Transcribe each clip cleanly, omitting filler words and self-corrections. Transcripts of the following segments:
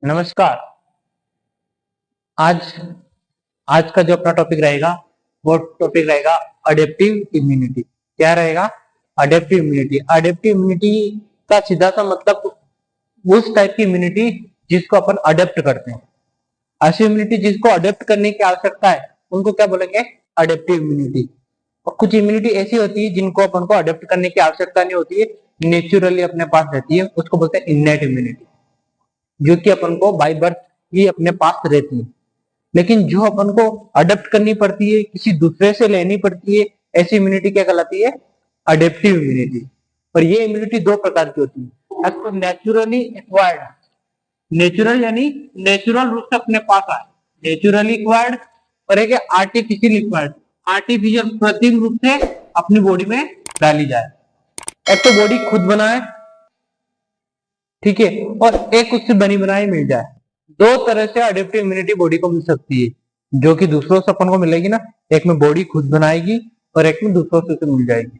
नमस्कार। आज आज का जो अपना टॉपिक रहेगा वो टॉपिक रहेगा अडेप्टिव इम्यूनिटी। क्या रहेगा? Adaptive immunity. अडेप्टिव इम्यूनिटी का सीधा सा मतलब उस टाइप की इम्यूनिटी जिसको अपन अडेप्ट करते हैं। ऐसी इम्यूनिटी जिसको अडेप्ट करने की आवश्यकता है उनको क्या बोलेंगे? Adaptive immunity. और कुछ इम्यूनिटी ऐसी होती है जिनको अपन को अडेप्ट करने की आवश्यकता नहीं होती है, नेचुरली अपने पास रहती है, उसको बोलते हैं इननेट इम्यूनिटी, जो कि अपन को बाय बर्थ ही अपने पास रहती है। लेकिन जो अपन को अडेप्ट करनी पड़ती है, किसी दूसरे से लेनी पड़ती है, ऐसी इम्यूनिटी क्या कहलाती है? Adaptive immunity. और ये इम्यूनिटी दो प्रकार की होती है। एक तो नेचुरली एक्वायर्ड, नेचुरल यानी नेचुरल रूप से अपने पास आए, नेचुरली एक्वायर्ड। और एक आर्टिफिशियल एक्वायर्ड, आर्टिफिशियल कृत्रिम रूप से अपनी बॉडी में डाली जाए। एक तो बॉडी खुद बनाए, ठीक है, और एक उससे बनी बनाई मिल जाए। दो तरह से अडेप्टिव इम्यूनिटी बॉडी को मिल सकती है, जो कि दूसरों से अपन को मिलेगी ना। एक में बॉडी खुद बनाएगी और एक में दूसरों से मिल जाएगी।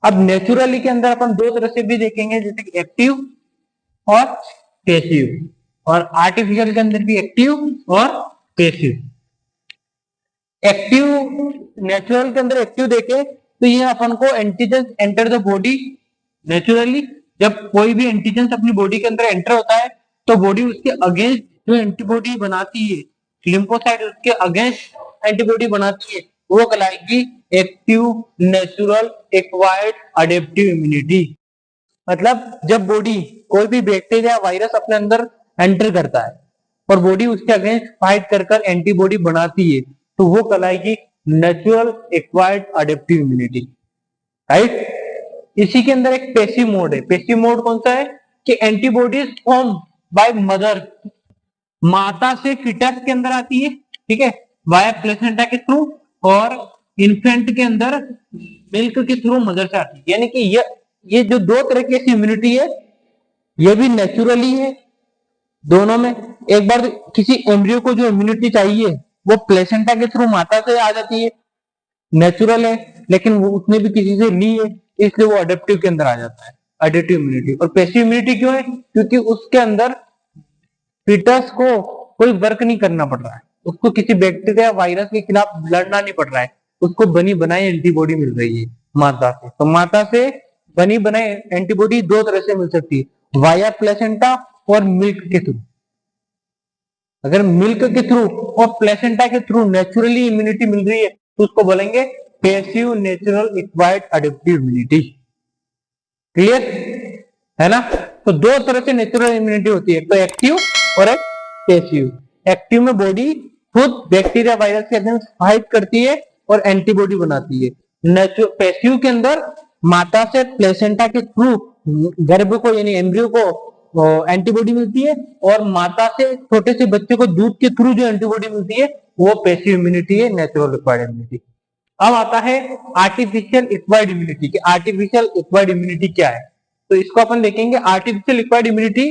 अब नेचुरली के अंदर अपन दो तरह से भी देखेंगे, जैसे कि एक्टिव और पैसिव, और आर्टिफिशियल के अंदर भी एक्टिव और पैसिव। एक्टिव, नेचुरल के अंदर एक्टिव देखे तो ये अपन को antigen enter the body naturally. जब कोई भी एंटीजन अपनी बॉडी के अंदर एंटर होता है तो बॉडी उसके अगेंस्ट जो एंटीबॉडी बनाती है, लिम्फोसाइट उसके अगेंस्ट एंटीबॉडी बनाती है, वो कहलाएगी active natural acquired adaptive immunity. मतलब जब बॉडी कोई भी बैक्टीरिया वायरस अपने अंदर एंटर करता है और बॉडी उसके अगेंस्ट फाइट कर एंटीबॉडी बनाती है, तो वो कहलाएगी natural acquired adaptive immunity, right. इसी के अंदर एक पैसिव मोड है। पैसिव मोड कौन सा है? कि एंटीबॉडीज फॉर्म बाय मदर, माता से फीटस के अंदर आती है, ठीक है, वाया प्लेसेंटा के थ्रू, और इन्फेंट के अंदर मिल्क के थ्रू मदर से आती है। यानी कि ये जो दो तरह की इम्यूनिटी है, ये भी नेचुरली है दोनों में। एक बार किसी एम्ब्रियो को जो इम्यूनिटी चाहिए वो प्लेसेंटा के थ्रू माता से आ जाती है, नेचुरल है, लेकिन वो उसने भी किसी से ली है, इसलिए वो अडेप्टिव के अंदर आ जाता है, अडेप्टिव इम्यूनिटी। और पैसिव इम्यूनिटी क्यों है? क्योंकि उसके अंदर फीटस को कोई वर्क नहीं करना पड़ रहा है, उसको किसी बैक्टीरिया वायरस के खिलाफ लड़ना नहीं पड़ रहा है, उसको बनी बनाई एंटीबॉडी मिल रही है माता से। तो माता से बनी बनाई एंटीबॉडी दो तरह से मिल सकती है, वाया प्लेसेंटा और मिल्क के थ्रू। अगर मिल्क के थ्रू और प्लेसेंटा के थ्रू नेचुरली इम्यूनिटी मिल रही है तो उसको बोलेंगे passive natural acquired adaptive immunity. Clear है ना? तो दो तरह से नेचुरल इम्यूनिटी होती है, तो एक्टिव और एक पैसिव। एक्टिव में बॉडी खुद बैक्टीरिया वायरस के अगेंस्ट फाइट करती है और एंटीबॉडी बनाती है। पैसिव के अंदर माता से प्लेसेंटा के थ्रू गर्भ को यानी एम्ब्रियो को एंटीबॉडी मिलती है, और माता से छोटे से बच्चे को दूध के थ्रू जो एंटीबॉडी मिलती है वो पैसिव इम्यूनिटी है, नेचुरल एक्वायर्ड इम्यूनिटी। अब आता है आर्टिफिशियल एक्वायर्ड इम्यूनिटी कि आर्टिफिशियल एक्वायर्ड इम्यूनिटी क्या है। तो इसको अपन देखेंगे। आर्टिफिशियल एक्वायर्ड इम्यूनिटी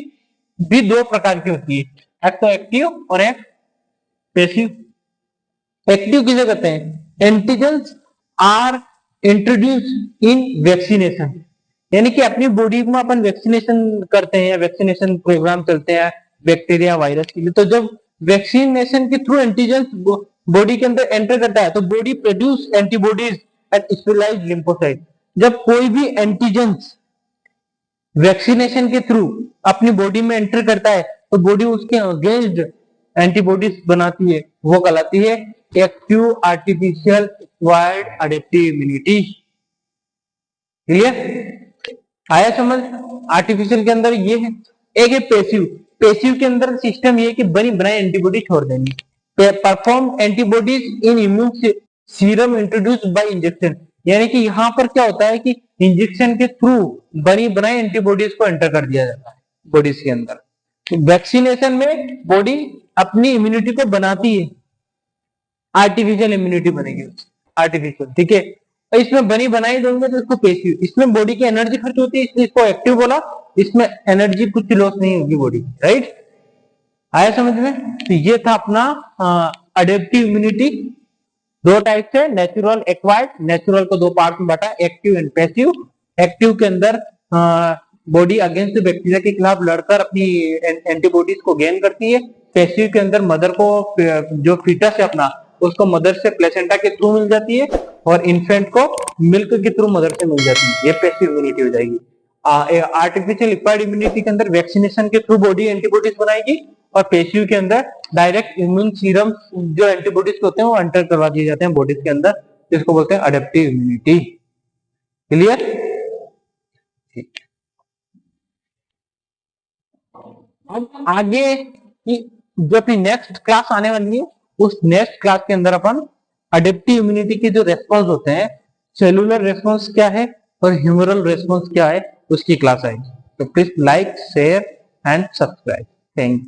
भी दो प्रकार की होती है, एक तो एक्टिव और एक पैसिव। एक्टिव किसे कहते हैं? Antigens are introduced in vaccination, यानी कि अपनी बॉडी में अपन वैक्सीनेशन करते हैं, वैक्सीनेशन प्रोग्राम चलते हैं बैक्टीरिया वायरस के लिए। तो जब वैक्सीनेशन के थ्रू एंटीजन बॉडी के अंदर एंटर करता है तो body produce antibodies and specialised lymphocyte. जब कोई भी एंटीजन वैक्सीनेशन के थ्रू अपनी बॉडी में एंटर करता है तो बॉडी उसके अगेंस्ट एंटीबॉडीज बनाती है, वो कहलाती है active artificial acquired adaptive immunity. Clear? आया समझ? आर्टिफिशियल के अंदर ये है। एक है पैसिव। पैसिव के अंदर सिस्टम ये है कि बनी बनाई एंटीबॉडी छोड़ देनी, perform antibodies in immune serum introduced by injection. यानी कि यहाँ पर क्या होता है कि इंजेक्शन के थ्रू बनी बनाई एंटीबॉडीज को एंटर कर दिया जाता है बॉडीज के अंदर। वैक्सीनेशन में बॉडी अपनी इम्यूनिटी को बनाती है, आर्टिफिशियल इम्यूनिटी बनेगी आर्टिफिशियल, ठीक है। इसमें बनी बनाई देंगे तो इसको पैसिव। इसमें बॉडी की एनर्जी खर्च होती है इसलिए इसको एक्टिव बोला। इसमें एनर्जी कुछ लॉस नहीं होगी बॉडी, राइट? आया समझ में? तो ये था अपना अडेप्टिव इम्यूनिटी। दो टाइप से, नेचुरल एक्वायर्ड। नेचुरल को दो पार्ट में बांटा, एक्टिव एंड पैसिव। एक्टिव के अंदर बॉडी अगेंस्ट बैक्टीरिया के खिलाफ लड़कर अपनी एंटीबॉडीज को गेन करती है। पैसिव के अंदर मदर को जो फीटस है अपना उसको मदर से प्लेसेंटा के थ्रू मिल जाती है और इन्फेंट को मिल्क के थ्रू मदर से मिल जाती है। ये पैसिव इम्यूनिटी हो जाएगी। आर्टिफिशियल एक्वायर्ड इम्यूनिटी के अंदर वैक्सीनेशन के थ्रू बॉडी एंटीबॉडीज बनाएगी और पैसिव के अंदर डायरेक्ट इम्यून सीरम जो एंटीबॉडीज होते हैं वो एंटर करवा दिए जाते हैं बॉडीज के अंदर, जिसको बोलते हैं अडेप्टिव इम्यूनिटी। क्लियर? अब आगे की जो अपनी नेक्स्ट क्लास आने वाली है उस नेक्स्ट क्लास के अंदर अपन अडेप्टिव इम्यूनिटी के जो रेस्पॉन्स होते हैं, सेलुलर रेस्पॉन्स क्या है और ह्यूमरल रेस्पॉन्स क्या है, उसकी क्लास आएगी। तो please like, share and subscribe. Thank you.